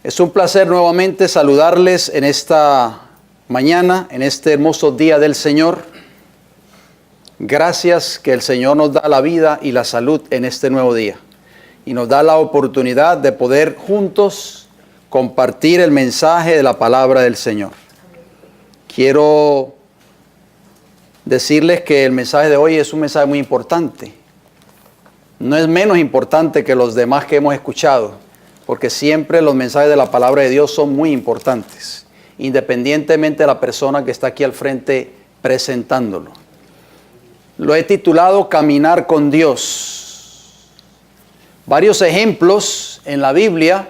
Es un placer nuevamente saludarles en esta mañana, en este hermoso día del Señor. Gracias que el Señor nos da la vida y la salud en este nuevo día. Y nos da la oportunidad de poder juntos compartir el mensaje de la palabra del Señor. Quiero decirles que el mensaje de hoy es un mensaje muy importante. No es menos importante que los demás que hemos escuchado, porque siempre los mensajes de la palabra de Dios son muy importantes, independientemente de la persona que está aquí al frente presentándolo. Lo he titulado Caminar con Dios. Varios ejemplos en la Biblia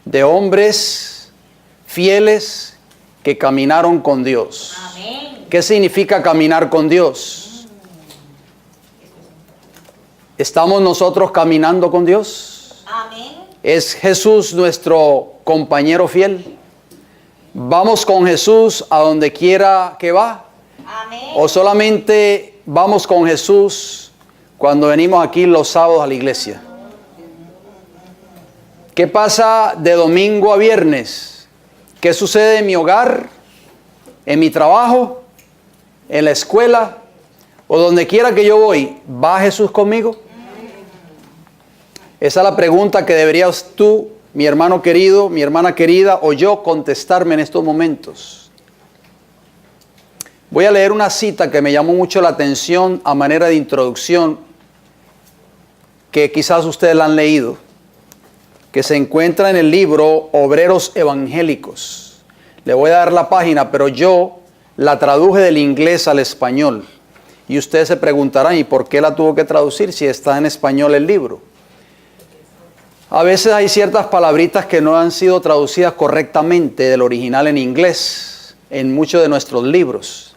de hombres fieles que caminaron con Dios. Amén. ¿Qué significa caminar con Dios? ¿Estamos nosotros caminando con Dios? Amén. ¿Es Jesús nuestro compañero fiel? ¿Vamos con Jesús a donde quiera que va? Amén. ¿O solamente vamos con Jesús cuando venimos aquí los sábados a la iglesia? ¿Qué pasa de domingo a viernes? ¿Qué sucede en mi hogar, en mi trabajo, en la escuela o donde quiera que yo voy? ¿Va Jesús conmigo? Esa es la pregunta que deberías tú, mi hermano querido, mi hermana querida, o yo contestarme en estos momentos. Voy a leer una cita que me llamó mucho la atención a manera de introducción, que quizás ustedes la han leído, que se encuentra en el libro Obreros Evangélicos. Le voy a dar la página, pero yo la traduje del inglés al español. Y ustedes se preguntarán, ¿y por qué la tuvo que traducir si está en español el libro? A veces hay ciertas palabritas que no han sido traducidas correctamente del original en inglés, en muchos de nuestros libros.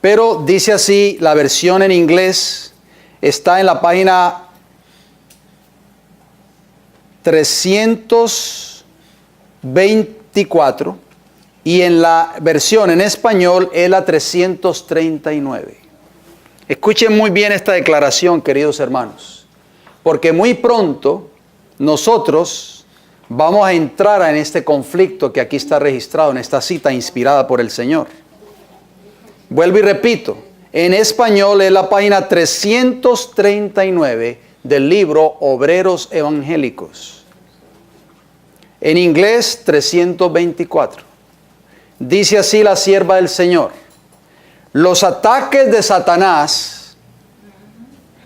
Pero dice así, la versión en inglés está en la página 324 y en la versión en español es la 339. Escuchen muy bien esta declaración, queridos hermanos, porque muy pronto nosotros vamos a entrar en este conflicto que aquí está registrado, en esta cita inspirada por el Señor. Vuelvo y repito, en español es la página 339 del libro Obreros Evangélicos. En inglés, 324. Dice así la sierva del Señor: los ataques de Satanás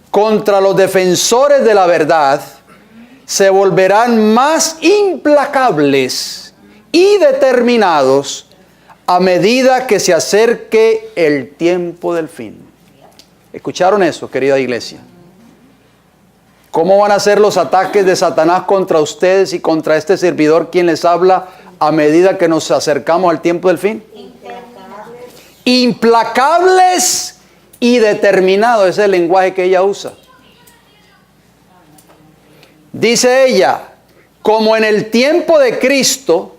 contra los defensores de la verdad se volverán más implacables y determinados a medida que se acerque el tiempo del fin. ¿Escucharon eso, querida iglesia? ¿Cómo van a ser los ataques de Satanás contra ustedes y contra este servidor quien les habla a medida que nos acercamos al tiempo del fin? Implacables y determinados. Ese es el lenguaje que ella usa. Dice ella, como en el tiempo de Cristo,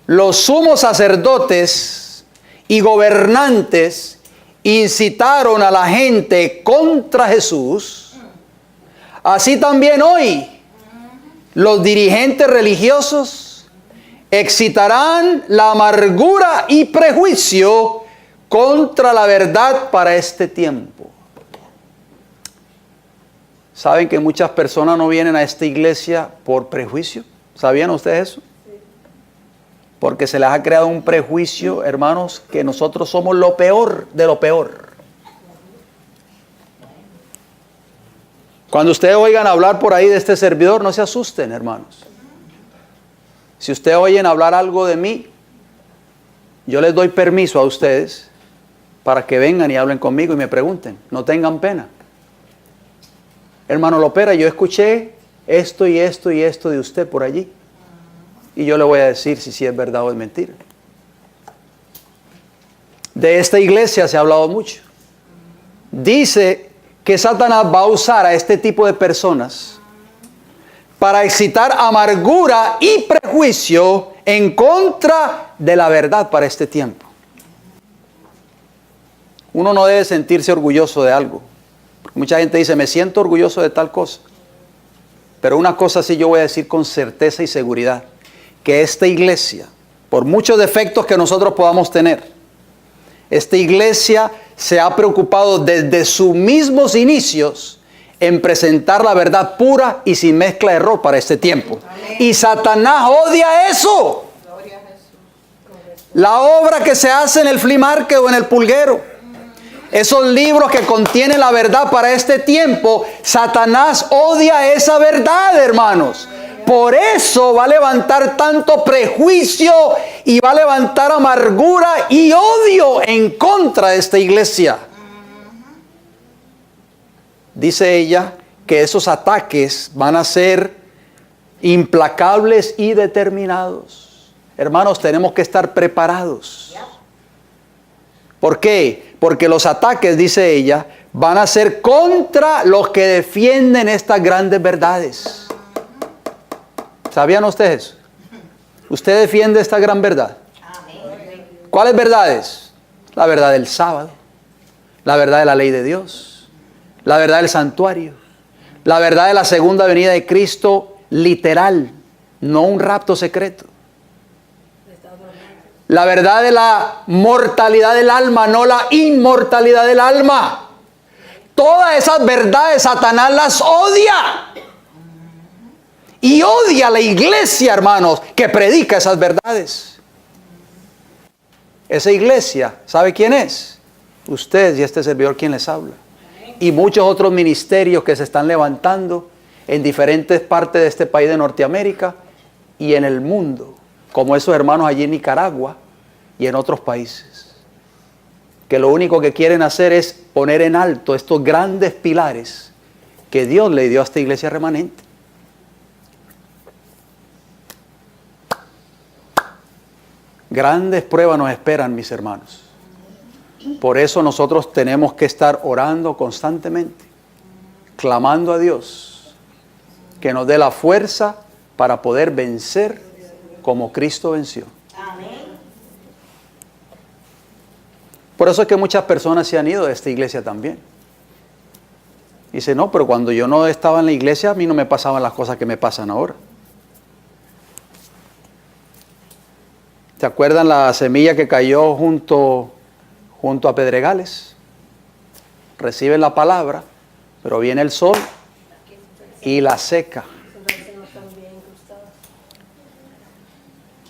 los sumos sacerdotes y gobernantes incitaron a la gente contra Jesús, así también hoy los dirigentes religiosos excitarán la amargura y prejuicio contra la verdad para este tiempo. ¿Saben que muchas personas no vienen a esta iglesia por prejuicio? ¿Sabían ustedes eso? Porque se les ha creado un prejuicio, hermanos, que nosotros somos lo peor de lo peor. Cuando ustedes oigan hablar por ahí de este servidor, no se asusten, hermanos. Si ustedes oyen hablar algo de mí, yo les doy permiso a ustedes para que vengan y hablen conmigo y me pregunten. No tengan pena. Hermano Lopera, yo escuché esto y esto y esto de usted por allí. Y yo le voy a decir si es verdad o es mentira. De esta iglesia se ha hablado mucho. Dice que Satanás va a usar a este tipo de personas para excitar amargura y prejuicio en contra de la verdad para este tiempo. Uno no debe sentirse orgulloso de algo. Mucha gente dice, me siento orgulloso de tal cosa. Pero una cosa sí yo voy a decir con certeza y seguridad, que esta iglesia, por muchos defectos que nosotros podamos tener, esta iglesia se ha preocupado desde sus mismos inicios en presentar la verdad pura y sin mezcla de error para este tiempo. Amén. Y Satanás odia eso. Gloria a Jesús. La obra que se hace en el flea market o en el pulguero, esos libros que contienen la verdad para este tiempo, Satanás odia esa verdad, hermanos. Por eso va a levantar tanto prejuicio y va a levantar amargura y odio en contra de esta iglesia. Dice ella que esos ataques van a ser implacables y determinados. Hermanos, tenemos que estar preparados. ¿Por qué? Porque los ataques, dice ella, van a ser contra los que defienden estas grandes verdades. ¿Sabían ustedes? ¿Usted defiende esta gran verdad? ¿Cuáles verdades? La verdad del sábado, la verdad de la ley de Dios, la verdad del santuario, la verdad de la segunda venida de Cristo literal, no un rapto secreto. La verdad de la mortalidad del alma, no la inmortalidad del alma. Todas esas verdades Satanás las odia. Y odia a la iglesia, hermanos, que predica esas verdades. Esa iglesia, ¿sabe quién es? Usted y este servidor quien les habla. Y muchos otros ministerios que se están levantando en diferentes partes de este país de Norteamérica y en el mundo, como esos hermanos allí en Nicaragua y en otros países, que lo único que quieren hacer es poner en alto estos grandes pilares que Dios le dio a esta iglesia remanente. Grandes pruebas nos esperan, mis hermanos. Por eso nosotros tenemos que estar orando constantemente, clamando a Dios que nos dé la fuerza para poder vencer como Cristo venció. Por eso es que muchas personas se han ido de esta iglesia también. Dice, no, pero cuando yo no estaba en la iglesia, a mí no me pasaban las cosas que me pasan ahora. ¿Se acuerdan la semilla que cayó junto a pedregales? Reciben la palabra, pero viene el sol y la seca.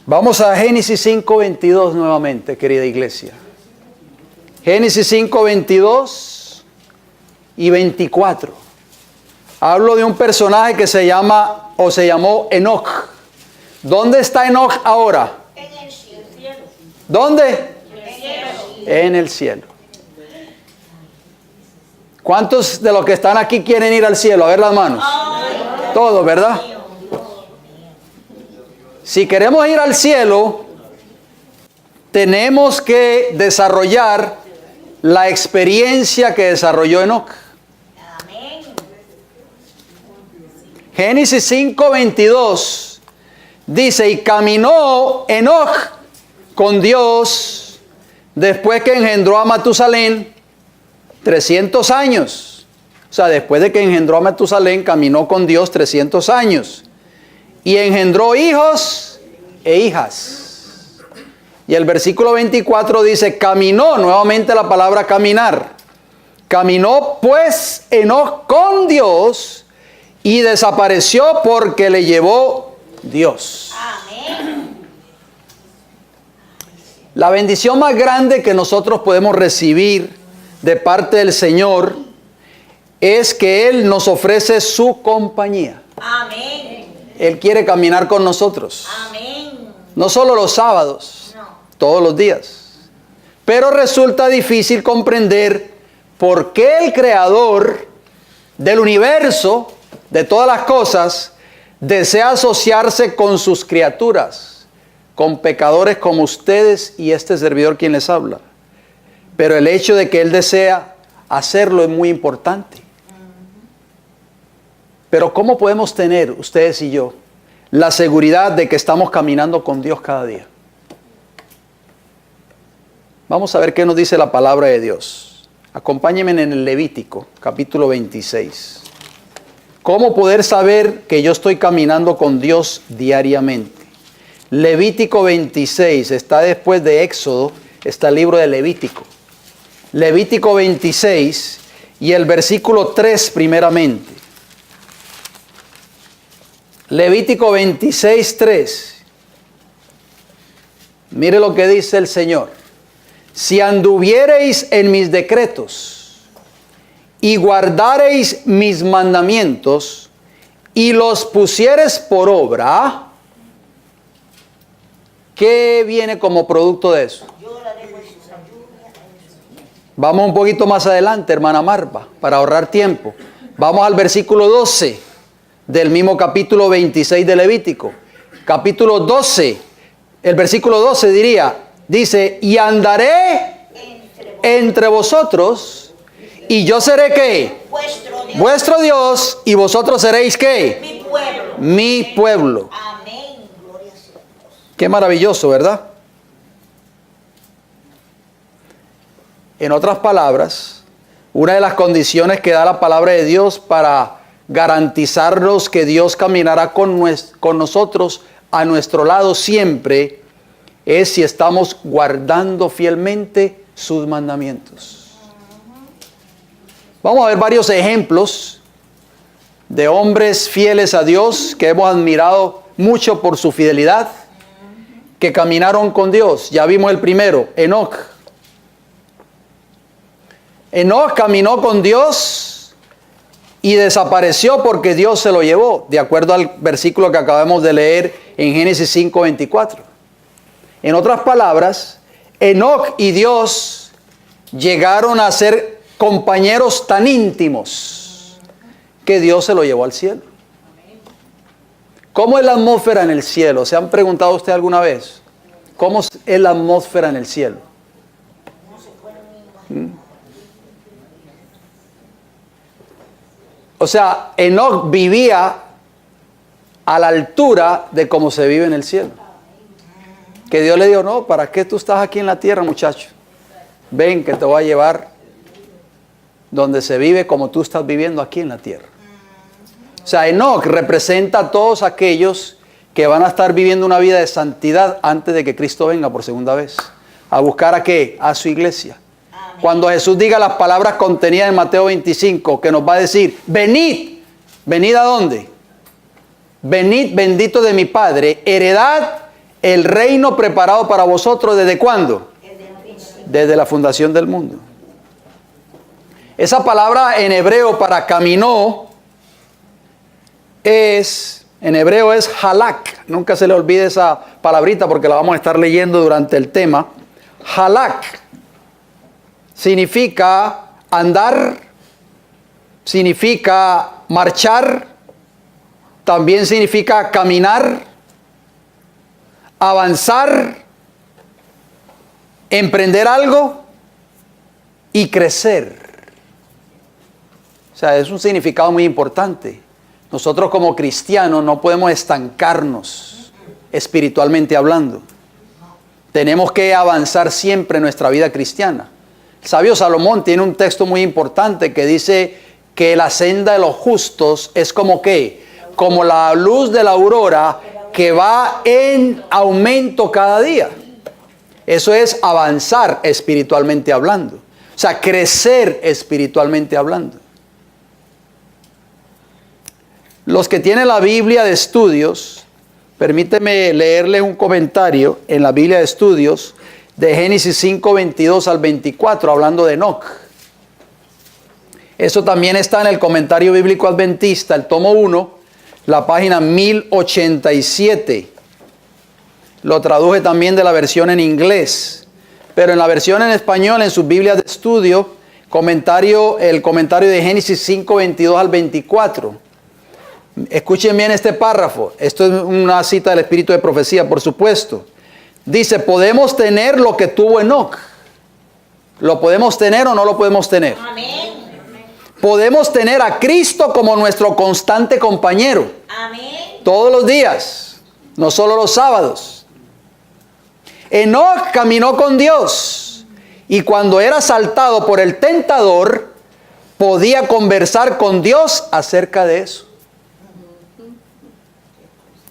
Vamos a Génesis 5:22 nuevamente, querida iglesia. Génesis 5:22 y 24. Hablo de un personaje que se llamó Enoc. ¿Dónde está Enoc ahora? ¿Dónde? En el cielo. ¿Cuántos de los que están aquí quieren ir al cielo? A ver las manos. Todos, ¿verdad? Si queremos ir al cielo, tenemos que desarrollar la experiencia que desarrolló Enoc. Génesis 5:22 dice, y caminó Enoc con Dios después que engendró a Matusalén 300 años. O sea, después de que engendró a Matusalén, caminó con Dios 300 años. Y engendró hijos e hijas. Y el versículo 24 dice, caminó, nuevamente la palabra caminar. Caminó pues Enoc con Dios y desapareció porque le llevó Dios. Amén. La bendición más grande que nosotros podemos recibir de parte del Señor es que Él nos ofrece su compañía. Amén. Él quiere caminar con nosotros. Amén. No solo los sábados, no, todos los días. Pero resulta difícil comprender por qué el Creador del universo, de todas las cosas, desea asociarse con sus criaturas, con pecadores como ustedes y este servidor quien les habla. Pero el hecho de que Él desea hacerlo es muy importante. Pero ¿cómo podemos tener, ustedes y yo, la seguridad de que estamos caminando con Dios cada día? Vamos a ver qué nos dice la palabra de Dios. Acompáñenme en el Levítico, capítulo 26. ¿Cómo poder saber que yo estoy caminando con Dios diariamente? Levítico 26, está después de Éxodo, está el libro de Levítico. Levítico 26 y el versículo 3 primeramente. Levítico 26, 3. Mire lo que dice el Señor. Si anduviereis en mis decretos y guardareis mis mandamientos y los pusiereis por obra, ¿qué viene como producto de eso? Vamos un poquito más adelante, hermana Marva, para ahorrar tiempo. Vamos al versículo 12 del mismo capítulo 26 de Levítico. Capítulo 12, el versículo 12 dice, y andaré entre vosotros, y yo seré ¿qué? Vuestro Dios, y vosotros seréis ¿qué? Mi pueblo. Mi pueblo. Amén. Gloria a Dios. Qué maravilloso, ¿verdad? En otras palabras, una de las condiciones que da la palabra de Dios para garantizarnos que Dios caminará con nosotros a nuestro lado siempre es si estamos guardando fielmente sus mandamientos. Vamos a ver varios ejemplos de hombres fieles a Dios que hemos admirado mucho por su fidelidad, que caminaron con Dios. Ya vimos el primero, Enoc. Enoc caminó con Dios y desapareció porque Dios se lo llevó, de acuerdo al versículo que acabamos de leer en Génesis 5:24. En otras palabras, Enoc y Dios llegaron a ser compañeros tan íntimos que Dios se lo llevó al cielo. ¿Cómo es la atmósfera en el cielo? ¿Se han preguntado usted alguna vez? ¿Cómo es la atmósfera en el cielo? O sea, Enoc vivía a la altura de cómo se vive en el cielo. Que Dios le dijo, no, ¿para qué tú estás aquí en la tierra, muchacho? Ven que te voy a llevar donde se vive como tú estás viviendo aquí en la tierra. O sea, Enoc representa a todos aquellos que van a estar viviendo una vida de santidad antes de que Cristo venga por segunda vez. ¿A buscar a qué? A su iglesia. Cuando Jesús diga las palabras contenidas en Mateo 25, que nos va a decir, venid, ¿venid a dónde? Venid, bendito de mi Padre, heredad el reino preparado para vosotros, ¿desde cuándo? Desde la fundación del mundo. Esa palabra en hebreo para caminó en hebreo es halak. Nunca se le olvide esa palabrita porque la vamos a estar leyendo durante el tema. Halak significa andar, significa marchar, también significa caminar, avanzar, emprender algo y crecer. O sea, es un significado muy importante. Nosotros como cristianos no podemos estancarnos espiritualmente hablando. Tenemos que avanzar siempre en nuestra vida cristiana. El sabio Salomón tiene un texto muy importante que dice que la senda de los justos es como ¿qué? Como la luz de la aurora que va en aumento cada día. Eso es avanzar espiritualmente hablando. O sea, crecer espiritualmente hablando. Los que tienen la Biblia de estudios, permíteme leerles un comentario en la Biblia de estudios de Génesis 5, 22 al 24, hablando de Enoc. Eso también está en el comentario bíblico adventista, el tomo 1, la página 1087. Lo traduje también de la versión en inglés, pero en la versión en español, en sus Biblias de estudio, el comentario de Génesis 5, 22 al 24. Escuchen bien este párrafo. Esto es una cita del Espíritu de Profecía, por supuesto. Dice, ¿podemos tener lo que tuvo Enoc? ¿Lo podemos tener o no lo podemos tener? Amén. Podemos tener a Cristo como nuestro constante compañero. Amén. Todos los días, no solo los sábados. Enoc caminó con Dios y cuando era asaltado por el tentador, podía conversar con Dios acerca de eso.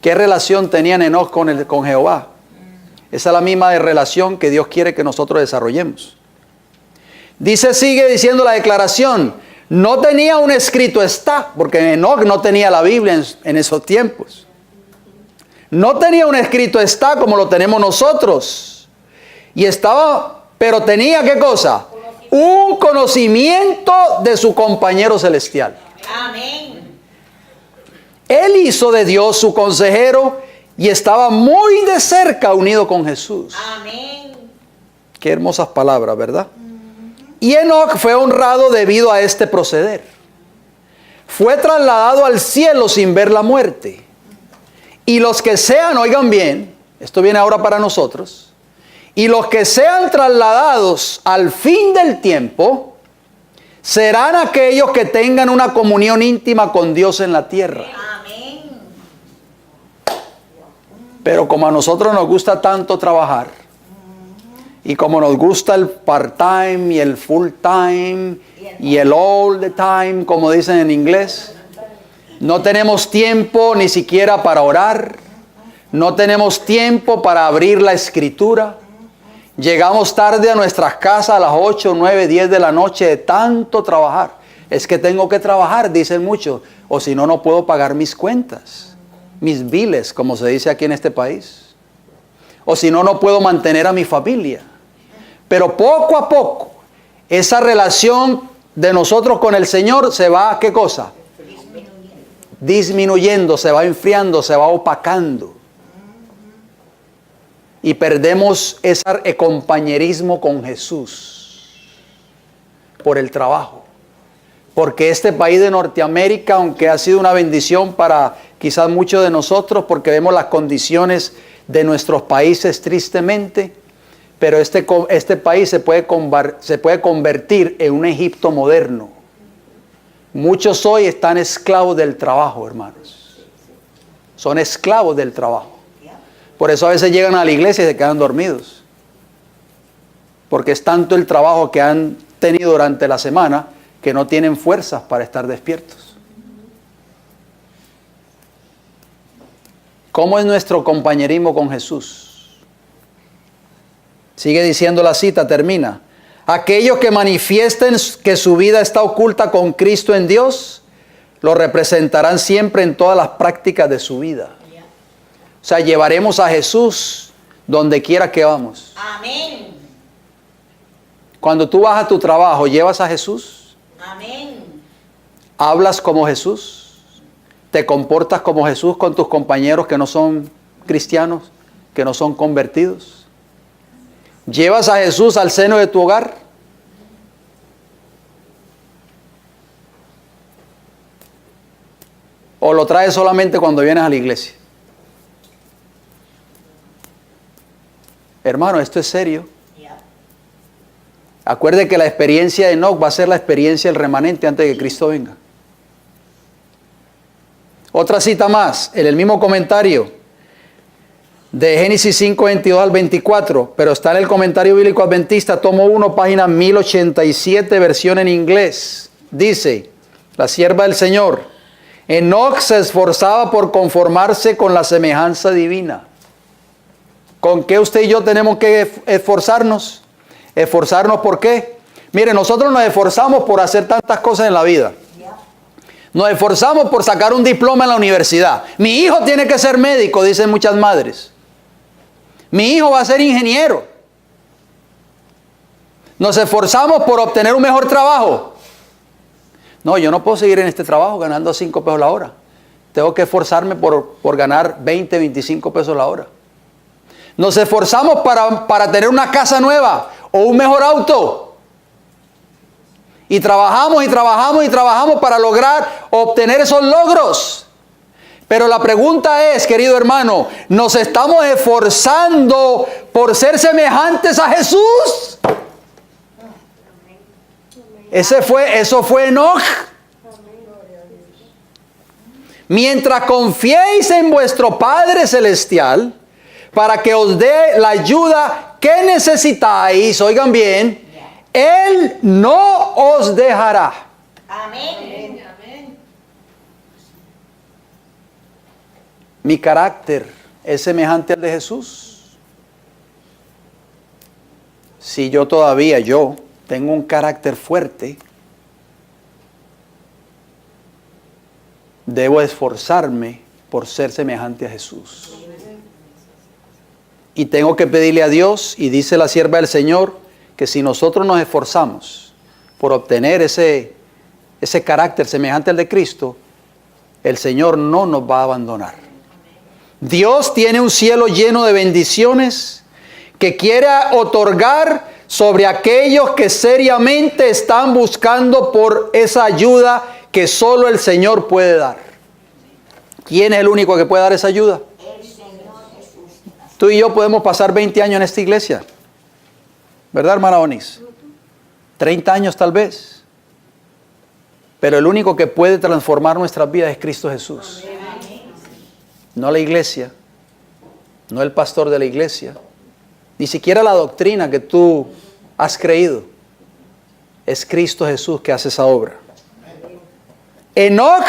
¿Qué relación tenían Enoc con Jehová? Esa es la misma relación que Dios quiere que nosotros desarrollemos. Dice, sigue diciendo la declaración, no tenía un escrito está, porque Enoc no tenía la Biblia en esos tiempos. No tenía un escrito está como lo tenemos nosotros. Y estaba, pero tenía ¿qué cosa? Un conocimiento de su compañero celestial. Amén. Él hizo de Dios su consejero y estaba muy de cerca unido con Jesús. Amén. Qué hermosas palabras, ¿verdad? Y Enoc fue honrado debido a este proceder. Fue trasladado al cielo sin ver la muerte. Y los que sean, oigan bien, esto viene ahora para nosotros, y los que sean trasladados al fin del tiempo, serán aquellos que tengan una comunión íntima con Dios en la tierra. Amén. Pero como a nosotros nos gusta tanto trabajar, y como nos gusta el part-time y el full-time y el all the time, como dicen en inglés, no tenemos tiempo ni siquiera para orar, no tenemos tiempo para abrir la escritura. Llegamos tarde a nuestras casas a las 8, 9, 10 de la noche de tanto trabajar. Es que tengo que trabajar, dicen muchos, o si no, no puedo pagar mis cuentas, mis biles, como se dice aquí en este país. O si no, no puedo mantener a mi familia. Pero poco a poco, esa relación de nosotros con el Señor se va, ¿qué cosa? Disminuyendo, se va enfriando, se va opacando. Y perdemos ese compañerismo con Jesús por el trabajo. Porque este país de Norteamérica, aunque ha sido una bendición para quizás muchos de nosotros, porque vemos las condiciones de nuestros países tristemente, pero este país se puede convertir en un Egipto moderno. Muchos hoy están esclavos del trabajo, hermanos. Son esclavos del trabajo. Por eso a veces llegan a la iglesia y se quedan dormidos. Porque es tanto el trabajo que han tenido durante la semana que no tienen fuerzas para estar despiertos. ¿Cómo es nuestro compañerismo con Jesús? Sigue diciendo la cita, termina. Aquellos que manifiesten que su vida está oculta con Cristo en Dios, lo representarán siempre en todas las prácticas de su vida. O sea, llevaremos a Jesús donde quiera que vamos. Amén. Cuando tú vas a tu trabajo, ¿llevas a Jesús? Amén. ¿Hablas como Jesús? ¿Te comportas como Jesús con tus compañeros que no son cristianos, que no son convertidos? ¿Llevas a Jesús al seno de tu hogar? ¿O lo traes solamente cuando vienes a la iglesia? Hermano, esto es serio. Acuerde que la experiencia de Enoc va a ser la experiencia del remanente antes de que Cristo venga. Otra cita más, en el mismo comentario de Génesis 5, 22 al 24, pero está en el comentario bíblico adventista, tomo 1, página 1087, versión en inglés. Dice, la sierva del Señor, Enoc se esforzaba por conformarse con la semejanza divina. ¿Con qué usted y yo tenemos que esforzarnos? ¿Esforzarnos por qué? Mire, nosotros nos esforzamos por hacer tantas cosas en la vida. Nos esforzamos por sacar un diploma en la universidad. Mi hijo tiene que ser médico, dicen muchas madres. Mi hijo va a ser ingeniero. Nos esforzamos por obtener un mejor trabajo. No, yo no puedo seguir en este trabajo ganando 5 pesos la hora. Tengo que esforzarme por ganar 20, 25 pesos la hora. Nos esforzamos para tener una casa nueva o un mejor auto. Y trabajamos y trabajamos y trabajamos para lograr obtener esos logros. Pero la pregunta es, querido hermano, ¿nos estamos esforzando por ser semejantes a Jesús? Eso fue Enoc. Mientras confiéis en vuestro Padre Celestial, para que os dé la ayuda que necesitáis, oigan bien, Él no os dejará. Amén. ¿Mi carácter es semejante al de Jesús? Si yo todavía, tengo un carácter fuerte, debo esforzarme por ser semejante a Jesús. Y tengo que pedirle a Dios, y dice la sierva del Señor, que si nosotros nos esforzamos por obtener ese carácter semejante al de Cristo, el Señor no nos va a abandonar. Dios tiene un cielo lleno de bendiciones que quiere otorgar sobre aquellos que seriamente están buscando por esa ayuda que solo el Señor puede dar. ¿Quién es el único que puede dar esa ayuda? El Señor Jesús. Tú y yo podemos pasar 20 años en esta iglesia, ¿verdad, hermana Onis? 30 años tal vez. Pero el único que puede transformar nuestras vidas es Cristo Jesús. No la iglesia, no el pastor de la iglesia, ni siquiera la doctrina que tú has creído. Es Cristo Jesús que hace esa obra. Enoc,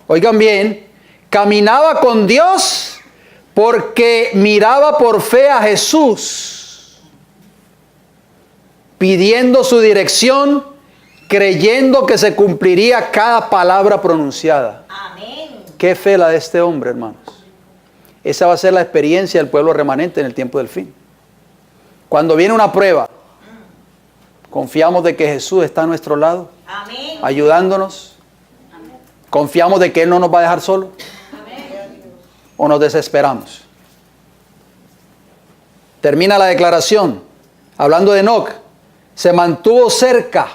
oigan bien, caminaba con Dios porque miraba por fe a Jesús, pidiendo su dirección, creyendo que se cumpliría cada palabra pronunciada. Amén. Qué fe la de este hombre, hermanos. Esa va a ser la experiencia del pueblo remanente en el tiempo del fin. Cuando viene una prueba, confiamos de que Jesús está a nuestro lado, Amén. ayudándonos. Confiamos de que Él no nos va a dejar solo. O nos desesperamos. Termina la declaración hablando de Enoc. Se mantuvo cerca,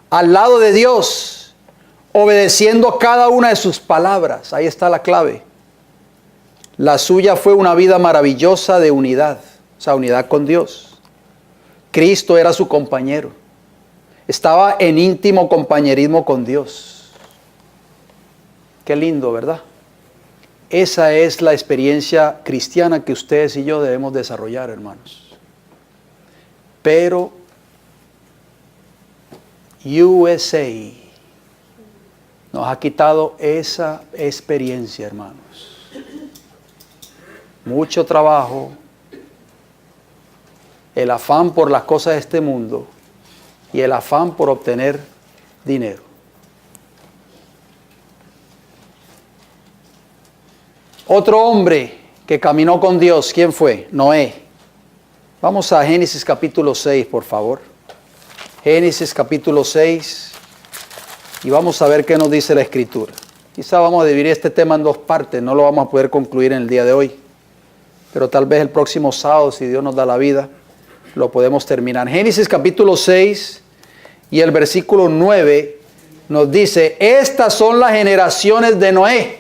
al lado de Dios, obedeciendo cada una de sus palabras. Ahí está la clave. La suya fue una vida maravillosa de unidad, o sea, unidad con Dios. Cristo era su compañero. Estaba en íntimo compañerismo con Dios. Qué lindo, ¿verdad? Esa es la experiencia cristiana que ustedes y yo debemos desarrollar, hermanos. Pero USA nos ha quitado esa experiencia, hermanos. Mucho trabajo, el afán por las cosas de este mundo y el afán por obtener dinero. Otro hombre que caminó con Dios, ¿quién fue? Noé. Vamos a Génesis capítulo 6, por favor. Génesis capítulo 6 y vamos a ver qué nos dice la Escritura. Quizá vamos a dividir este tema en dos partes, no lo vamos a poder concluir en el día de hoy. Pero tal vez el próximo sábado, si Dios nos da la vida, lo podemos terminar. Génesis capítulo 6 y el versículo 9 nos dice, estas son las generaciones de Noé.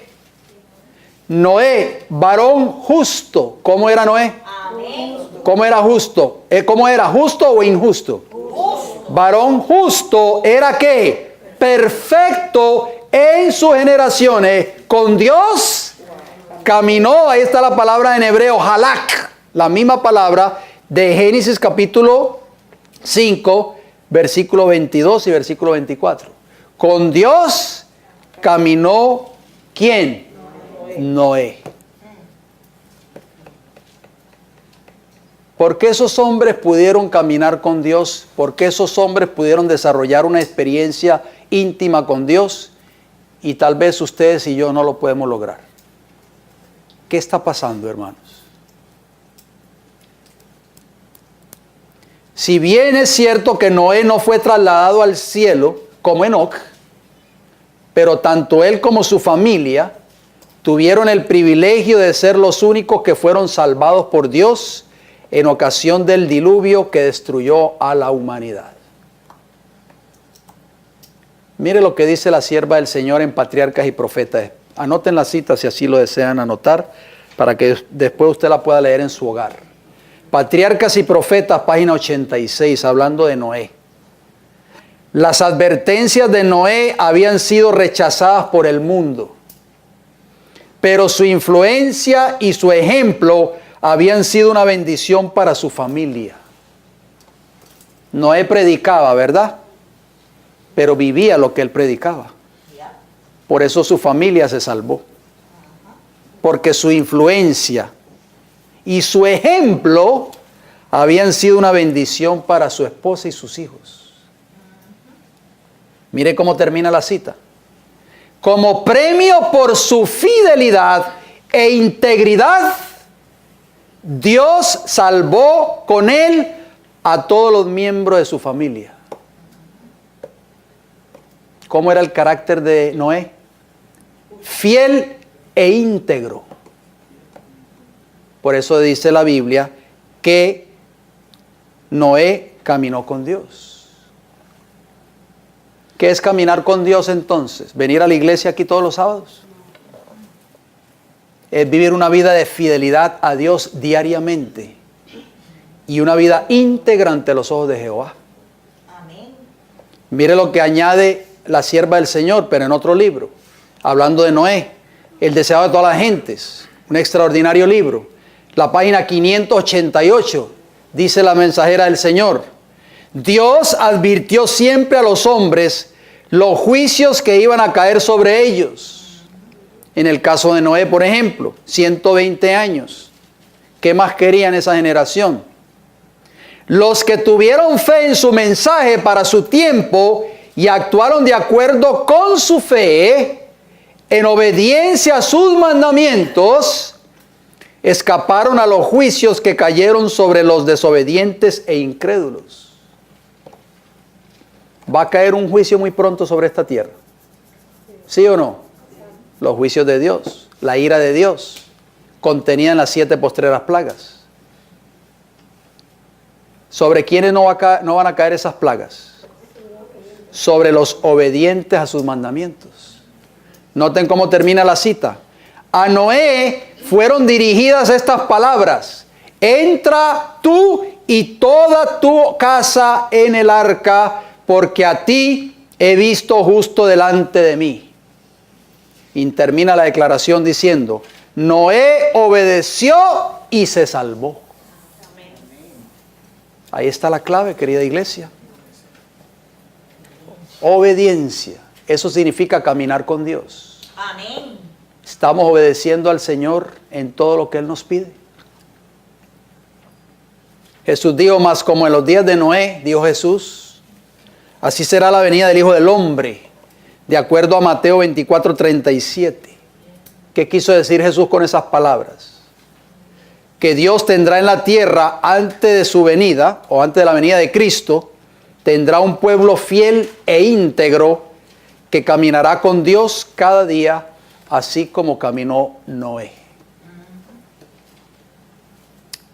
Noé, varón justo. ¿Cómo era Noé? Amén. ¿Cómo era justo? ¿Cómo era? ¿Justo o injusto? Justo. Varón justo era ¿qué? Perfecto en sus generaciones. Con Dios caminó. Ahí está la palabra en hebreo, halak. La misma palabra de Génesis capítulo 5, versículo 22 y versículo 24. Con Dios caminó ¿quién? Noé. ¿Por qué esos hombres pudieron caminar con Dios? ¿Por qué esos hombres pudieron desarrollar una experiencia íntima con Dios? Y tal vez ustedes y yo no lo podemos lograr. ¿Qué está pasando, hermanos? Si bien es cierto que Noé no fue trasladado al cielo como Enoc, pero tanto él como su familia tuvieron el privilegio de ser los únicos que fueron salvados por Dios en ocasión del diluvio que destruyó a la humanidad. Mire lo que dice la sierva del Señor en Patriarcas y Profetas. Anoten la cita si así lo desean anotar, para que después usted la pueda leer en su hogar. Patriarcas y Profetas, página 86, hablando de Noé. Las advertencias de Noé habían sido rechazadas por el mundo, pero su influencia y su ejemplo habían sido una bendición para su familia. Noé predicaba, ¿verdad? Pero vivía lo que él predicaba. Por eso su familia se salvó. porque su influencia y su ejemplo habían sido una bendición para su esposa y sus hijos. Mire cómo termina la cita. Como premio por su fidelidad e integridad, Dios salvó con él a todos los miembros de su familia. ¿Cómo era el carácter de Noé? Fiel e íntegro. Por eso dice la Biblia que Noé caminó con Dios. ¿Qué es caminar con Dios entonces? ¿Venir a la iglesia aquí todos los sábados? Es vivir una vida de fidelidad a Dios diariamente y una vida íntegra ante los ojos de Jehová. Amén. Mire lo que añade la sierva del Señor, pero en otro libro, hablando de Noé, el deseado de todas las gentes, un extraordinario libro. La página 588 dice la mensajera del Señor: Dios advirtió siempre a los hombres los juicios que iban a caer sobre ellos. En el caso de Noé, por ejemplo, 120 años. ¿Qué más querían esa generación? Los que tuvieron fe en su mensaje para su tiempo y actuaron de acuerdo con su fe, en obediencia a sus mandamientos, escaparon a los juicios que cayeron sobre los desobedientes e incrédulos. Va a caer un juicio muy pronto sobre esta tierra. ¿Sí o no? Los juicios de Dios, la ira de Dios, contenida en las 7 postreras plagas. ¿Sobre quiénes no van a caer esas plagas? Sobre los obedientes a sus mandamientos. Noten cómo termina la cita. A Noé fueron dirigidas estas palabras: entra tú y toda tu casa en el arca, porque a ti he visto justo delante de mí. Y termina la declaración diciendo: Noé obedeció y se salvó. Ahí está la clave, querida iglesia. Obediencia. Eso significa caminar con Dios. Amén. Estamos obedeciendo al Señor en todo lo que Él nos pide. Jesús dijo: más como en los días de Noé, dijo Jesús, así será la venida del Hijo del Hombre, de acuerdo a Mateo 24:37. ¿Qué quiso decir Jesús con esas palabras? Que Dios tendrá en la tierra, antes de su venida, o antes de la venida de Cristo, tendrá un pueblo fiel e íntegro que caminará con Dios cada día, así como caminó Noé.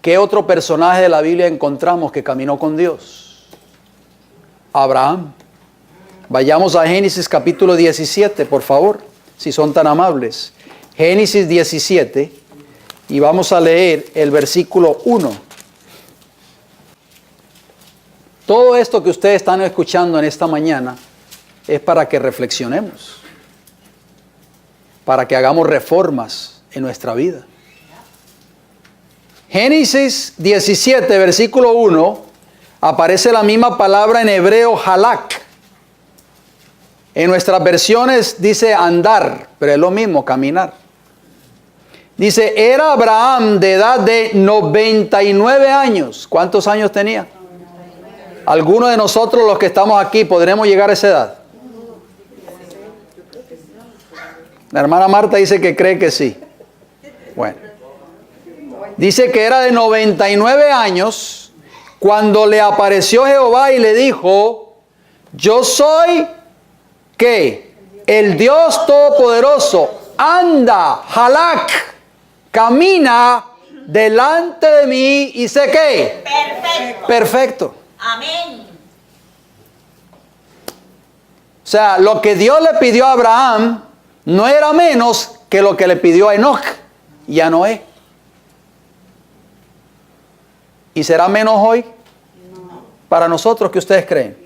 ¿Qué otro personaje de la Biblia encontramos que caminó con Dios? Abraham. Vayamos a Génesis capítulo 17, por favor, si son tan amables. Génesis 17, y vamos a leer el versículo 1. Todo esto que ustedes están escuchando en esta mañana es para que reflexionemos, para que hagamos reformas en nuestra vida. Génesis 17, versículo 1, aparece la misma palabra en hebreo, halak. En nuestras versiones dice andar, pero es lo mismo, caminar. Dice: era Abraham de edad de 99 años. ¿Cuántos años tenía? ¿Alguno de nosotros, los que estamos aquí, podremos llegar a esa edad? La hermana Marta dice que cree que sí. Bueno. Dice que era de 99 años cuando le apareció Jehová y le dijo: yo soy, ¿qué? El Dios Todopoderoso. Anda, halak, camina delante de mí y sé qué. Perfecto. Perfecto. Amén. O sea, lo que Dios le pidió a Abraham no era menos que lo que le pidió a Enoc y a Noé. ¿Y será menos hoy? Para nosotros, ¿qué ustedes creen?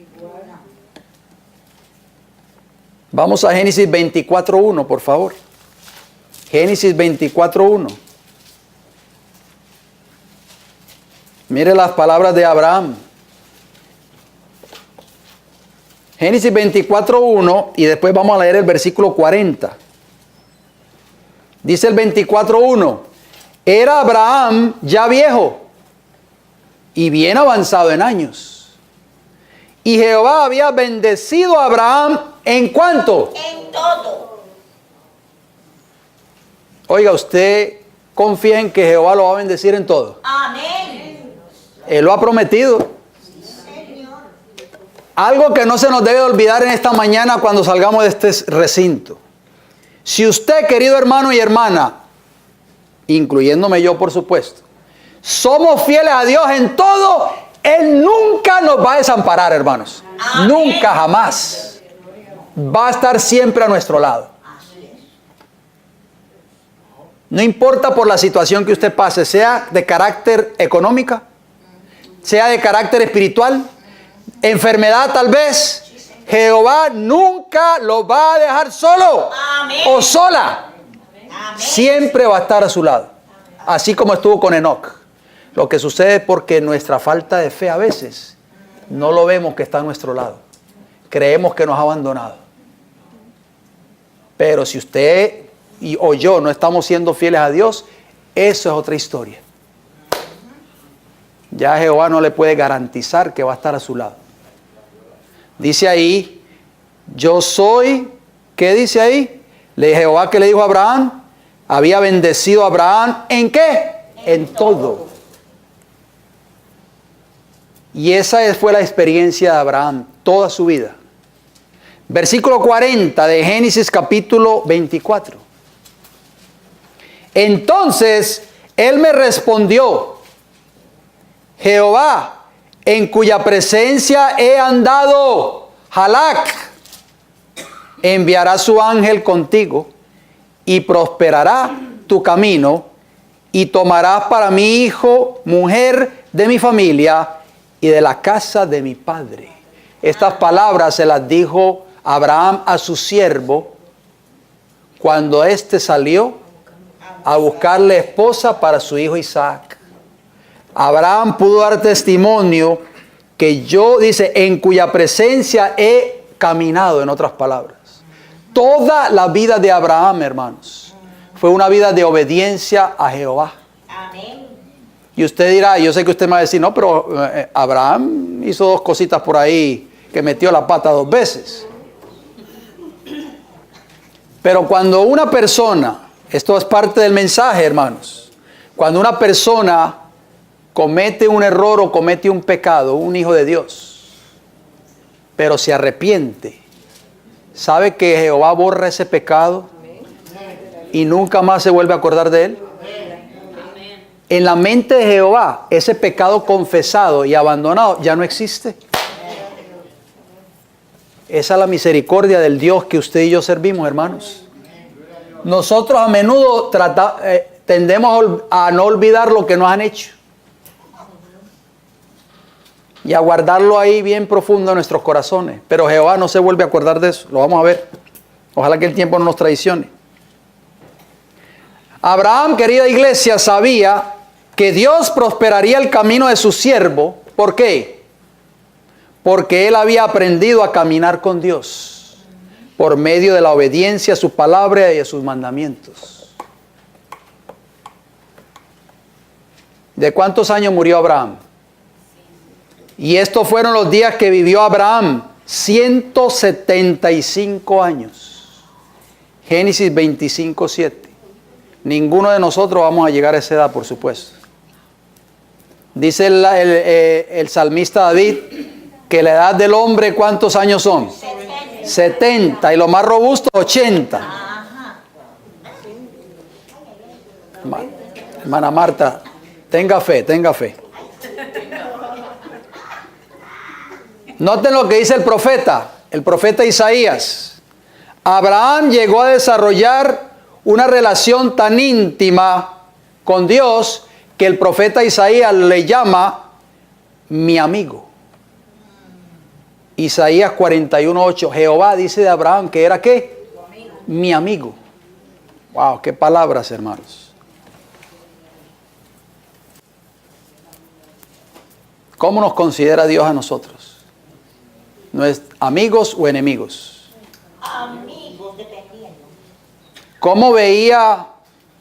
Vamos a Génesis 24:1, por favor. Génesis 24:1. Mire las palabras de Abraham. Génesis 24:1, y después vamos a leer el versículo 40. Dice el 24:1. Era Abraham ya viejo y bien avanzado en años. Y Jehová había bendecido a Abraham ¿en cuánto? En todo. Oiga, usted confía en que Jehová lo va a bendecir en todo. Amén. Él lo ha prometido. Algo que no se nos debe olvidar en esta mañana cuando salgamos de este recinto. Si usted, querido hermano y hermana, incluyéndome yo por supuesto, somos fieles a Dios en todo, Él nunca nos va a desamparar, hermanos. Amén. Nunca, jamás. Va a estar siempre a nuestro lado. No importa por la situación que usted pase, sea de carácter económica, sea de carácter espiritual, enfermedad tal vez, Jehová nunca lo va a dejar solo. Amén. O sola. Amén. Siempre va a estar a su lado. Así como estuvo con Enoc. Lo que sucede es porque nuestra falta de fe a veces no lo vemos que está a nuestro lado. Creemos que nos ha abandonado. Pero si usted o yo no estamos siendo fieles a Dios, eso es otra historia. Ya Jehová no le puede garantizar que va a estar a su lado. Dice ahí, yo soy, ¿qué dice ahí? Jehová que le dijo a Abraham, había bendecido a Abraham, ¿en qué? En todo. Y esa fue la experiencia de Abraham toda su vida. Versículo 40 de Génesis capítulo 24. Entonces él me respondió, Jehová, en cuya presencia he andado, Halak, enviará su ángel contigo y prosperará tu camino y tomarás para mi hijo, mujer de mi familia y de la casa de mi padre. Estas palabras se las dijo Abraham a su siervo cuando éste salió a buscarle esposa para su hijo Isaac. Abraham pudo dar testimonio que yo, dice, en cuya presencia he caminado, en otras palabras. Toda la vida de Abraham, hermanos, fue una vida de obediencia a Jehová. Amén. Y usted dirá, yo sé que usted me va a decir, no, pero Abraham hizo dos cositas por ahí, que metió la pata 2 veces. Pero cuando una persona, esto es parte del mensaje, hermanos, cuando una persona comete un error o comete un pecado, un hijo de Dios, pero se arrepiente, ¿sabe que Jehová borra ese pecado y nunca más se vuelve a acordar de él? En la mente de Jehová, ese pecado confesado y abandonado ya no existe. Esa es la misericordia del Dios que usted y yo servimos, hermanos. Nosotros a menudo tendemos a no olvidar lo que nos han hecho y a guardarlo ahí bien profundo en nuestros corazones. Pero Jehová no se vuelve a acordar de eso. Lo vamos a ver. Ojalá que el tiempo no nos traicione. Abraham, querida iglesia, sabía que Dios prosperaría el camino de su siervo. ¿Por qué? Porque él había aprendido a caminar con Dios por medio de la obediencia a su palabra y a sus mandamientos. ¿De cuántos años murió Abraham? Y estos fueron los días que vivió Abraham, 175 años. Génesis 25:7. Ninguno de nosotros vamos a llegar a esa edad, por supuesto. Dice el salmista David que la edad del hombre, ¿cuántos años son? 70. Y lo más robusto, 80. Hermana Marta, tenga fe, tenga fe. Noten lo que dice el profeta Isaías. Abraham llegó a desarrollar una relación tan íntima con Dios que el profeta Isaías le llama mi amigo. Isaías 41:8. Jehová dice de Abraham que era ¿qué? Mi amigo. Wow, qué palabras, hermanos. ¿Cómo nos considera Dios a nosotros? ¿No es amigos o enemigos? Amigos, dependiendo. ¿Cómo veía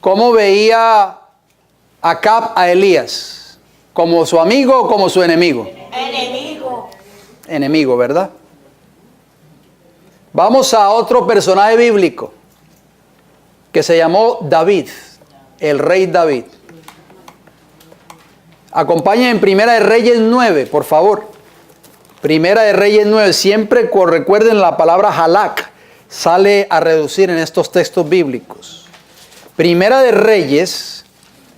¿Cómo veía Acab a Elías? ¿Como su amigo o como su enemigo? Enemigo. Enemigo, ¿verdad? Vamos a otro personaje bíblico que se llamó David, el rey David. Acompáñenme en Primera de Reyes 9, por favor. Primera de Reyes 9, siempre recuerden la palabra halak, sale a reducir en estos textos bíblicos. Primera de Reyes,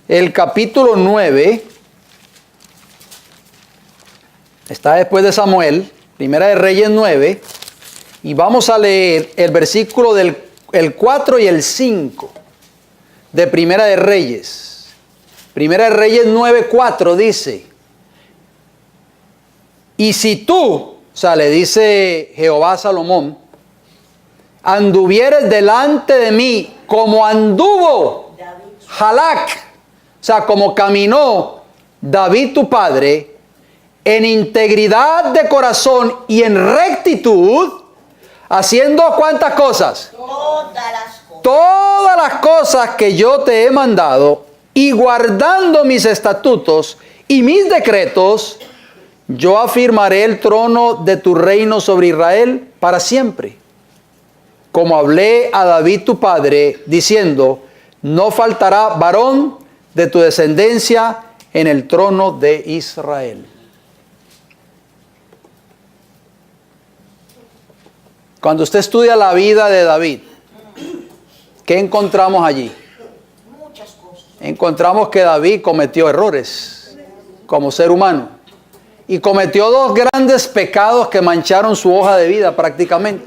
el capítulo 9, está después de Samuel, Primera de Reyes 9, y vamos a leer el versículo del 4 y el 5 de Primera de Reyes. Primera de Reyes 9, 4 dice: y si tú, o sea, le dice Jehová a Salomón, anduvieres delante de mí como anduvo Halak, o sea, como caminó David tu padre, en integridad de corazón y en rectitud, haciendo ¿cuántas cosas? Todas las cosas. Todas las cosas que yo te he mandado, y guardando mis estatutos y mis decretos, yo afirmaré el trono de tu reino sobre Israel para siempre. Como hablé a David tu padre, diciendo, no faltará varón de tu descendencia en el trono de Israel. Cuando usted estudia la vida de David, ¿qué encontramos allí? Muchas cosas. Encontramos que David cometió errores como ser humano y cometió dos grandes pecados que mancharon su hoja de vida prácticamente: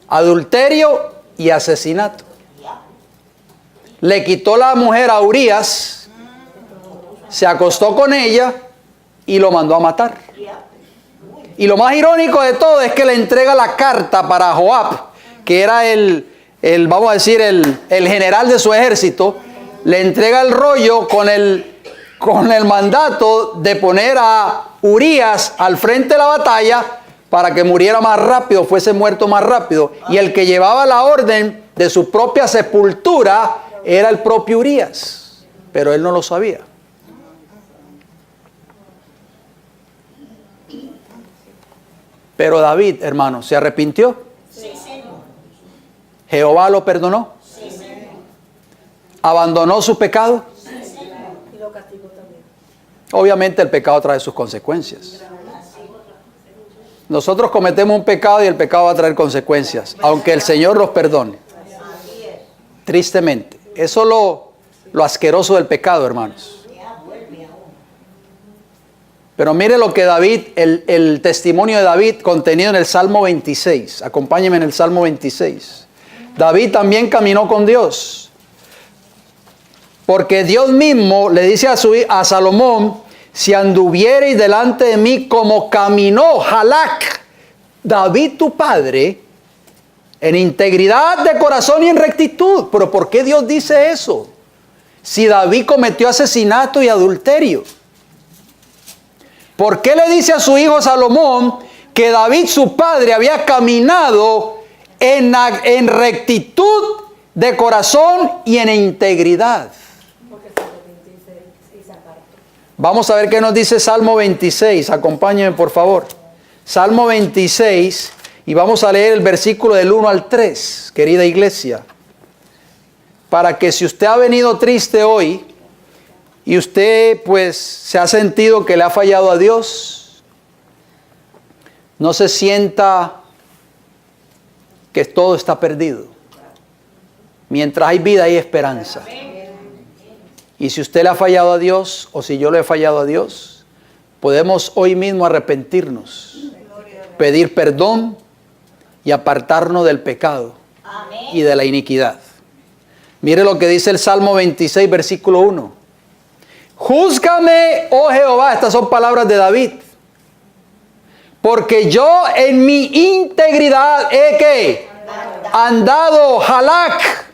adulterio y asesinato. Le quitó la mujer a Urías, se acostó con ella y lo mandó a matar. Y lo más irónico de todo es que le entrega la carta para Joab, que era vamos a decir, el general de su ejército. Le entrega el rollo con el mandato de poner a Urías al frente de la batalla para que muriera más rápido, fuese muerto más rápido. Y el que llevaba la orden de su propia sepultura era el propio Urías, pero él no lo sabía. Pero David, hermano, ¿se arrepintió? Sí, Señor. ¿Jehová lo perdonó? Sí, Señor. ¿Abandonó su pecado? Y lo castigó también. Obviamente el pecado trae sus consecuencias. Nosotros cometemos un pecado y el pecado va a traer consecuencias, aunque el Señor los perdone. Así es. Tristemente. Eso es lo asqueroso del pecado, hermanos. Pero mire lo que David, el testimonio de David contenido en el Salmo 26. Acompáñenme en el Salmo 26. David también caminó con Dios. Porque Dios mismo le dice a Salomón, si anduviereis delante de mí como caminó Halak, David tu padre, en integridad de corazón y en rectitud. Pero ¿por qué Dios dice eso? Si David cometió asesinato y adulterio. ¿Por qué le dice a su hijo Salomón que David su padre había caminado en rectitud de corazón y en integridad? Vamos a ver qué nos dice Salmo 26. Acompáñenme, por favor. Salmo 26, y vamos a leer el versículo del 1 al 3, querida iglesia. Para que si usted ha venido triste hoy y usted pues se ha sentido que le ha fallado a Dios, no se sienta que todo está perdido. Mientras hay vida hay esperanza. Y si usted le ha fallado a Dios, o si yo le he fallado a Dios, podemos hoy mismo arrepentirnos, pedir perdón y apartarnos del pecado y de la iniquidad. Mire lo que dice el Salmo 26, versículo 1. Júzgame, oh Jehová, estas son palabras de David, porque yo en mi integridad he ¿qué? Andado Halak.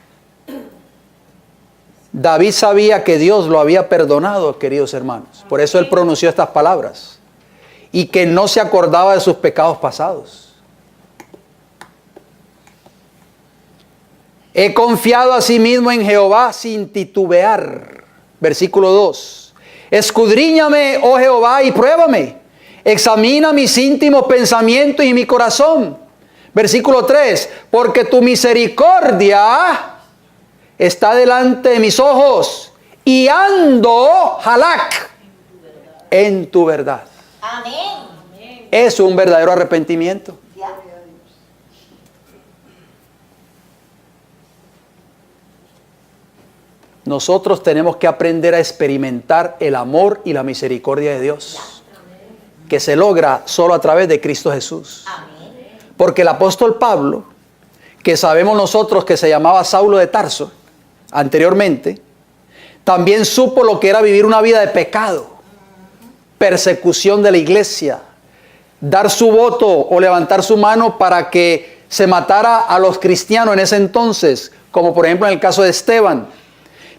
David sabía que Dios lo había perdonado, queridos hermanos. Por eso él pronunció estas palabras. Y que no se acordaba de sus pecados pasados. He confiado asimismo en Jehová sin titubear. Versículo 2. Escudriñame, oh Jehová, y pruébame. Examina mis íntimos pensamientos y mi corazón. Versículo 3. Porque tu misericordia está delante de mis ojos y ando, halak, en tu verdad. Amén. Es un verdadero arrepentimiento. Ya. Nosotros tenemos que aprender a experimentar el amor y la misericordia de Dios, que se logra solo a través de Cristo Jesús. Amén. Porque el apóstol Pablo, que sabemos nosotros que se llamaba Saulo de Tarso anteriormente, también supo lo que era vivir una vida de pecado, persecución de la iglesia, dar su voto o levantar su mano para que se matara a los cristianos en ese entonces, como por ejemplo en el caso de Esteban.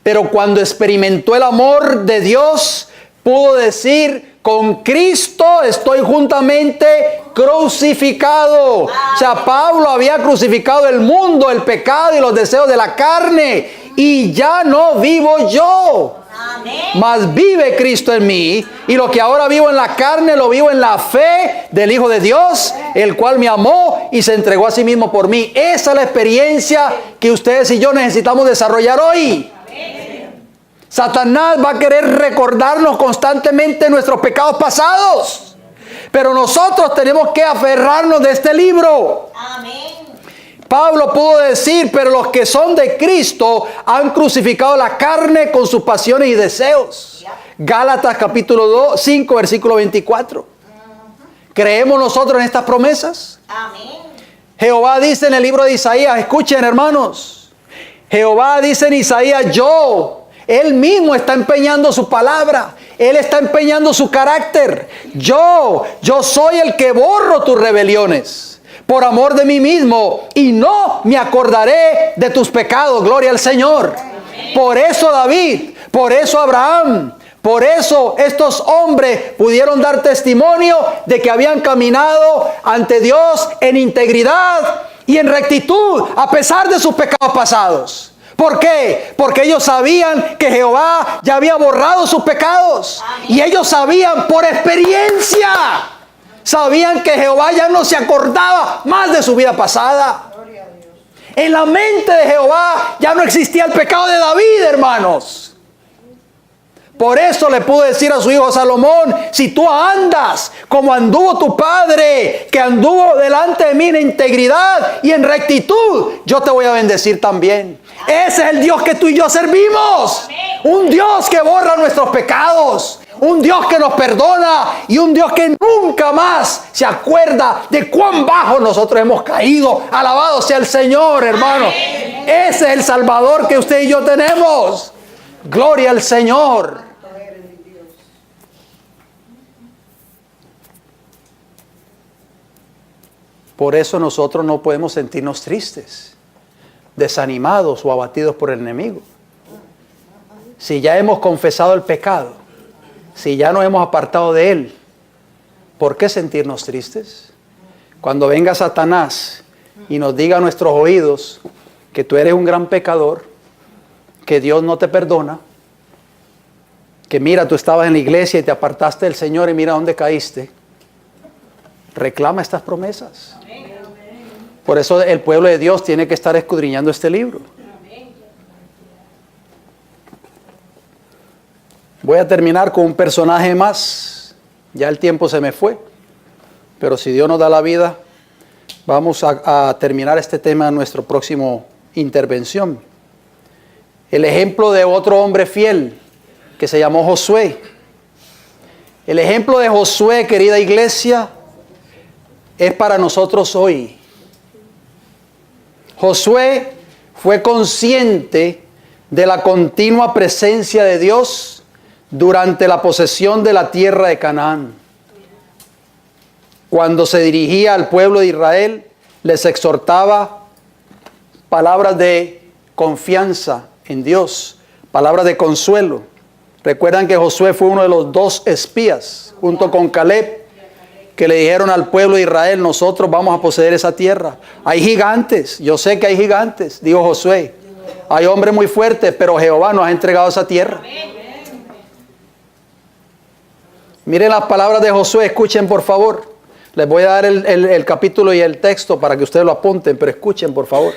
Pero cuando experimentó el amor de Dios, pudo decir: con Cristo estoy juntamente crucificado. O sea, Pablo había crucificado el mundo, el pecado y los deseos de la carne. Y ya no vivo yo, Amén. mas vive Cristo en mí. Y lo que ahora vivo en la carne, lo vivo en la fe del Hijo de Dios, el cual me amó y se entregó a sí mismo por mí. Esa es la experiencia que ustedes y yo necesitamos desarrollar hoy. Satanás va a querer recordarnos constantemente nuestros pecados pasados, pero nosotros tenemos que aferrarnos de este libro. Amén. Pablo pudo decir: pero los que son de Cristo han crucificado la carne con sus pasiones y deseos. Gálatas capítulo 5 versículo 24. ¿Creemos nosotros en estas promesas? Amén. Jehová dice en el libro de Isaías, escuchen hermanos, Jehová dice en Isaías: Él mismo está empeñando su palabra. Él está empeñando su carácter. Yo soy el que borro tus rebeliones por amor de mí mismo, y no me acordaré de tus pecados. Gloria al Señor. Amén. Por eso David, por eso Abraham, por eso estos hombres pudieron dar testimonio de que habían caminado ante Dios en integridad y en rectitud, a pesar de sus pecados pasados. ¿Por qué? Porque ellos sabían que Jehová ya había borrado sus pecados. Amén. Y ellos sabían por experiencia, sabían que Jehová ya no se acordaba más de su vida pasada. En la mente de Jehová ya no existía el pecado de David, hermanos. Por eso le pudo decir a su hijo Salomón: si tú andas como anduvo tu padre, que anduvo delante de mí en integridad y en rectitud, yo te voy a bendecir también. Ese es el Dios que tú y yo servimos. Un Dios que borra nuestros pecados, un Dios que nos perdona y un Dios que nunca más se acuerda de cuán bajo nosotros hemos caído. Alabado sea el Señor, hermano. Ese es el Salvador que usted y yo tenemos. Gloria al Señor. Por eso nosotros no podemos sentirnos tristes, desanimados o abatidos por el enemigo. Si ya hemos confesado el pecado, si ya nos hemos apartado de él, ¿por qué sentirnos tristes? Cuando venga Satanás y nos diga a nuestros oídos que tú eres un gran pecador, que Dios no te perdona, que mira, tú estabas en la iglesia y te apartaste del Señor y mira dónde caíste, reclama estas promesas. Por eso el pueblo de Dios tiene que estar escudriñando este libro. Voy a terminar con un personaje más. Ya el tiempo se me fue, pero si Dios nos da la vida, vamos a terminar este tema en nuestra próxima intervención. El ejemplo de otro hombre fiel que se llamó Josué. El ejemplo de Josué, querida iglesia, es para nosotros hoy. Josué fue consciente de la continua presencia de Dios durante la posesión de la tierra de Canaán. Cuando se dirigía al pueblo de Israel, les exhortaba palabras de confianza en Dios, palabras de consuelo. Recuerdan que Josué fue uno de los 2 espías, junto con Caleb, que le dijeron al pueblo de Israel, nosotros vamos a poseer esa tierra. Hay gigantes, yo sé que hay gigantes, dijo Josué. Hay hombres muy fuertes, pero Jehová nos ha entregado esa tierra. Miren las palabras de Josué, escuchen por favor. Les voy a dar el capítulo y el texto para que ustedes lo apunten, pero escuchen por favor.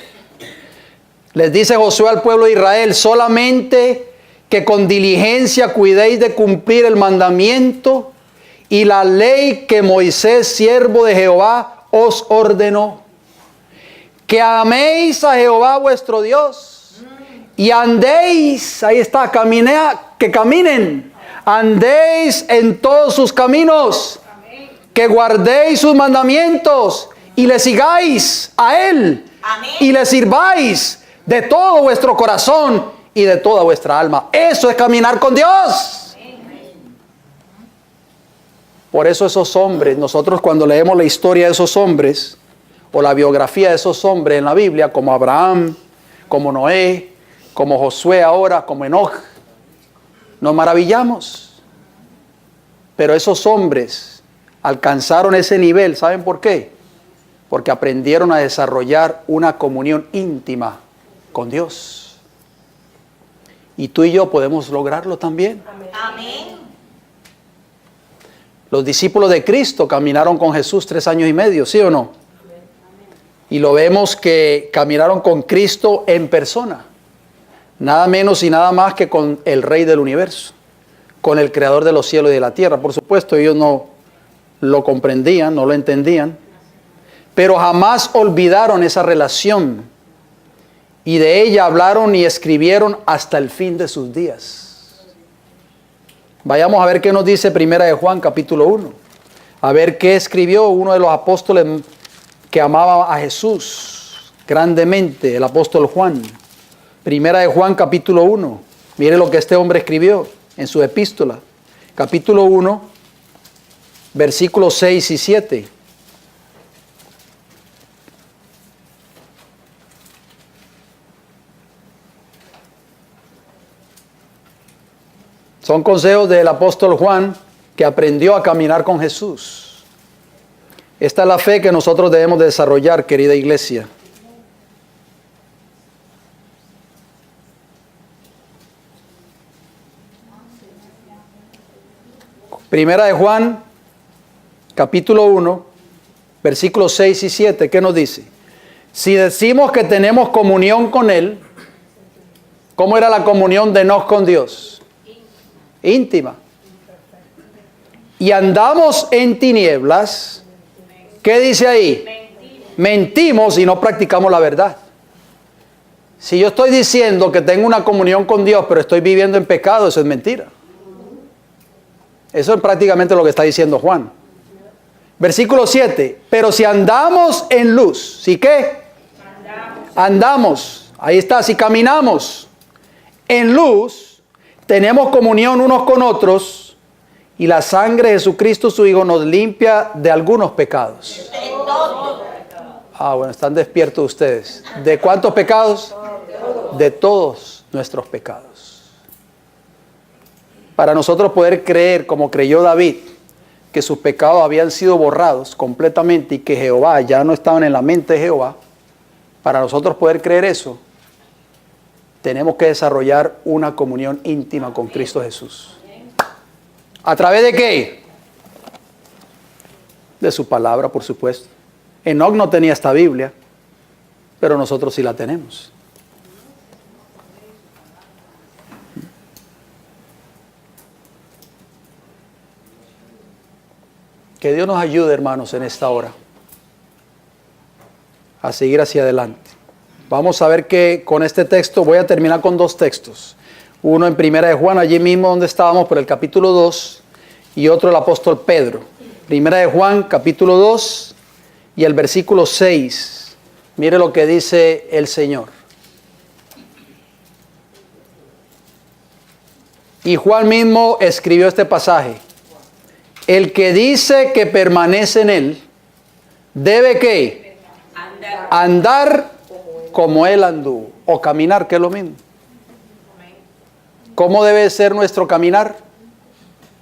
Les dice Josué al pueblo de Israel, solamente que con diligencia cuidéis de cumplir el mandamiento y la ley que Moisés, siervo de Jehová, os ordenó. Que améis a Jehová vuestro Dios y andéis, ahí está, que caminen, andéis en todos sus caminos, que guardéis sus mandamientos y le sigáis a Él. Amén. Y le sirváis de todo vuestro corazón y de toda vuestra alma. Eso es caminar con Dios. Por eso esos hombres, nosotros cuando leemos la historia de esos hombres o la biografía de esos hombres en la Biblia, como Abraham, como Noé, como Josué ahora, como Enoch, nos maravillamos. Pero esos hombres alcanzaron ese nivel, ¿saben por qué? Porque aprendieron a desarrollar una comunión íntima con Dios. Y tú y yo podemos lograrlo también. Amén. Los discípulos de Cristo caminaron con Jesús 3 años y medio, ¿sí o no? Y lo vemos que caminaron con Cristo en persona. Nada menos y nada más que con el Rey del universo, con el Creador de los cielos y de la tierra. Por supuesto, ellos no lo comprendían, no lo entendían, pero jamás olvidaron esa relación y de ella hablaron y escribieron hasta el fin de sus días. Vayamos a ver qué nos dice Primera de Juan, capítulo 1. A ver qué escribió uno de los apóstoles que amaba a Jesús grandemente, el apóstol Juan. Primera de Juan, capítulo 1. Mire lo que este hombre escribió en su epístola. Capítulo 1, versículos 6 y 7. Son consejos del apóstol Juan que aprendió a caminar con Jesús. Esta es la fe que nosotros debemos de desarrollar, querida iglesia. Primera de Juan, capítulo 1, versículos 6 y 7, ¿qué nos dice? Si decimos que tenemos comunión con Él, ¿cómo era la comunión de Enoch con Dios? Íntima. Y andamos en tinieblas, ¿qué dice ahí? Mentimos y no practicamos la verdad. Si yo estoy diciendo que tengo una comunión con Dios, pero estoy viviendo en pecado, eso es mentira. Eso es prácticamente lo que está diciendo Juan. Versículo 7. Pero si andamos en luz, ¿sí qué? Andamos. Ahí está, si caminamos en luz, tenemos comunión unos con otros y la sangre de Jesucristo su Hijo nos limpia de algunos pecados. Ah, bueno, están despiertos ustedes. ¿De cuántos pecados? De todos nuestros pecados. Para nosotros poder creer, como creyó David, que sus pecados habían sido borrados completamente y que Jehová ya no estaban en la mente de Jehová, para nosotros poder creer eso, tenemos que desarrollar una comunión íntima con Cristo Jesús. ¿A través de qué? De su palabra, por supuesto. Enoch no tenía esta Biblia, pero nosotros sí la tenemos. Que Dios nos ayude, hermanos, en esta hora a seguir hacia adelante. Vamos a ver que con este texto voy a terminar con dos textos. Uno en Primera de Juan, allí mismo donde estábamos, por el capítulo 2, y otro el apóstol Pedro. Primera de Juan, capítulo 2, y el versículo 6. Mire lo que dice el Señor. Y Juan mismo escribió este pasaje. El que dice que permanece en él, debe ¿qué? Andar como él anduvo, o caminar, que es lo mismo. ¿Cómo debe ser nuestro caminar?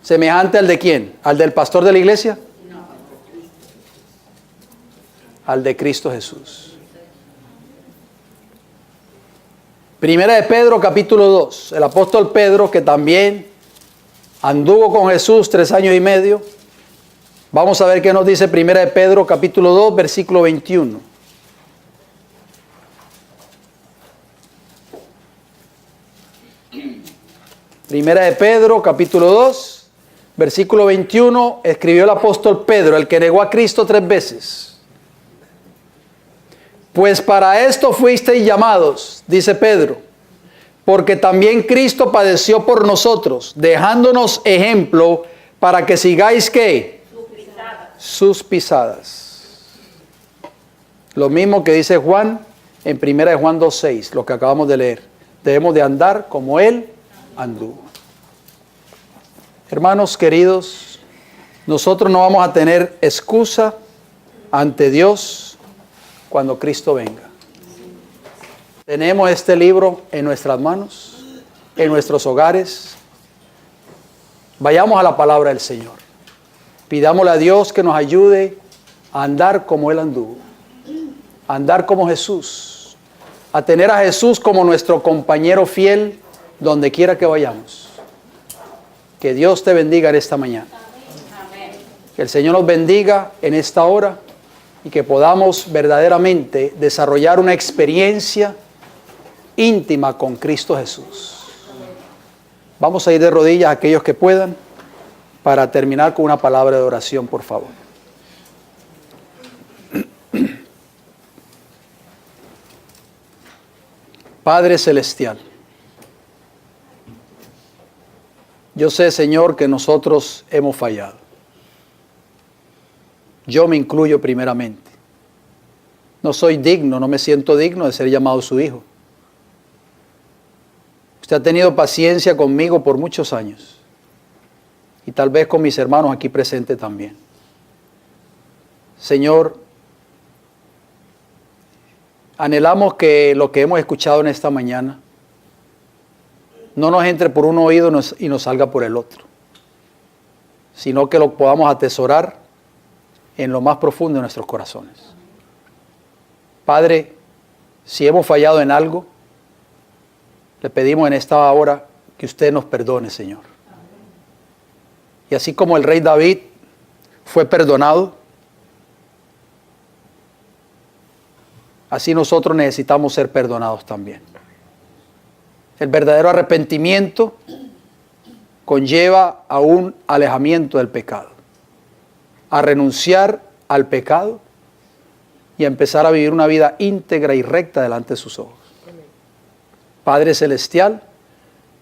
¿Semejante al de quién? ¿Al del pastor de la iglesia? al de Cristo Jesús. Primera de Pedro, capítulo 2. El apóstol Pedro, que también anduvo con Jesús 3 años y medio. Vamos a ver qué nos dice Primera de Pedro, capítulo 2, versículo 21. Primera de Pedro, capítulo 2, versículo 21, escribió el apóstol Pedro, el que negó a Cristo 3 veces. Pues para esto fuisteis llamados, dice Pedro, porque también Cristo padeció por nosotros, dejándonos ejemplo para que sigáis, ¿qué? Sus pisadas. Lo mismo que dice Juan en Primera de Juan 2:6, lo que acabamos de leer. Debemos de andar como Él anduvo. Hermanos queridos, nosotros no vamos a tener excusa ante Dios cuando Cristo venga. Tenemos este libro en nuestras manos, en nuestros hogares. Vayamos a la palabra del Señor. Pidámosle a Dios que nos ayude a andar como Él anduvo, a andar como Jesús, a tener a Jesús como nuestro compañero fiel donde quiera que vayamos. Que Dios te bendiga en esta mañana. Que el Señor nos bendiga en esta hora y que podamos verdaderamente desarrollar una experiencia íntima con Cristo Jesús. Vamos a ir de rodillas aquellos que puedan para terminar con una palabra de oración, por favor. Padre Celestial, yo sé, Señor, que nosotros hemos fallado. Yo me incluyo primeramente. No soy digno, no me siento digno de ser llamado su hijo. Usted ha tenido paciencia conmigo por muchos años. Y tal vez con mis hermanos aquí presentes también. Señor, anhelamos que lo que hemos escuchado en esta mañana no nos entre por un oído y nos salga por el otro, sino que lo podamos atesorar en lo más profundo de nuestros corazones. Padre, si hemos fallado en algo, le pedimos en esta hora que usted nos perdone, Señor. Y así como el rey David fue perdonado, así nosotros necesitamos ser perdonados también. El verdadero arrepentimiento conlleva a un alejamiento del pecado, a renunciar al pecado y a empezar a vivir una vida íntegra y recta delante de sus ojos. Padre Celestial,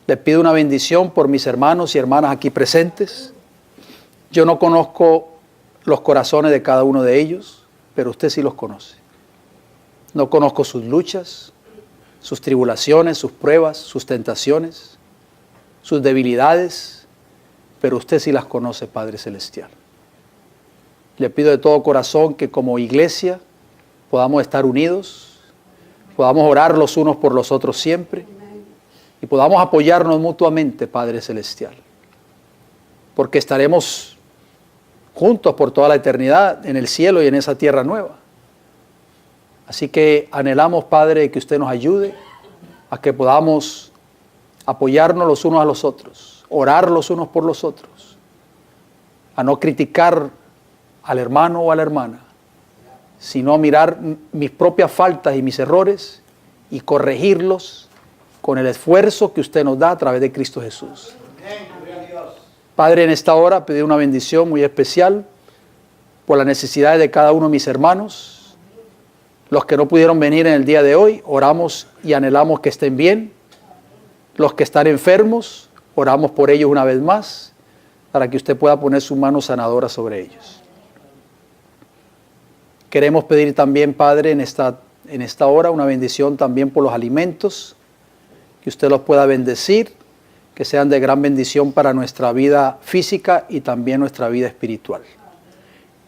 le pido una bendición por mis hermanos y hermanas aquí presentes. Yo no conozco los corazones de cada uno de ellos, pero usted sí los conoce. No conozco sus luchas, sus tribulaciones, sus pruebas, sus tentaciones, sus debilidades, pero usted sí las conoce, Padre Celestial. Le pido de todo corazón que como iglesia podamos estar unidos, podamos orar los unos por los otros siempre y podamos apoyarnos mutuamente, Padre Celestial, porque estaremos juntos por toda la eternidad en el cielo y en esa tierra nueva. Así que anhelamos, Padre, que usted nos ayude a que podamos apoyarnos los unos a los otros, orar los unos por los otros, a no criticar al hermano o a la hermana, sino mirar mis propias faltas y mis errores y corregirlos con el esfuerzo que usted nos da a través de Cristo Jesús. Padre, en esta hora pedí una bendición muy especial por las necesidades de cada uno de mis hermanos. Los que no pudieron venir en el día de hoy, oramos y anhelamos que estén bien. Los que están enfermos, oramos por ellos una vez más, para que usted pueda poner su mano sanadora sobre ellos. Queremos pedir también, Padre, en esta hora una bendición también por los alimentos, que usted los pueda bendecir, que sean de gran bendición para nuestra vida física y también nuestra vida espiritual.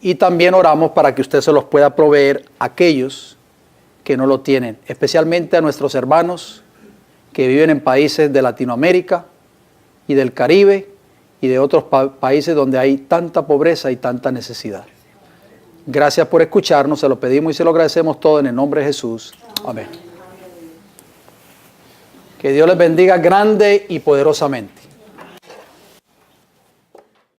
Y también oramos para que usted se los pueda proveer a aquellos que no lo tienen, especialmente a nuestros hermanos que viven en países de Latinoamérica y del Caribe y de otros países donde hay tanta pobreza y tanta necesidad. Gracias por escucharnos, se lo pedimos y se lo agradecemos todo en el nombre de Jesús. Amén. Que Dios les bendiga grande y poderosamente.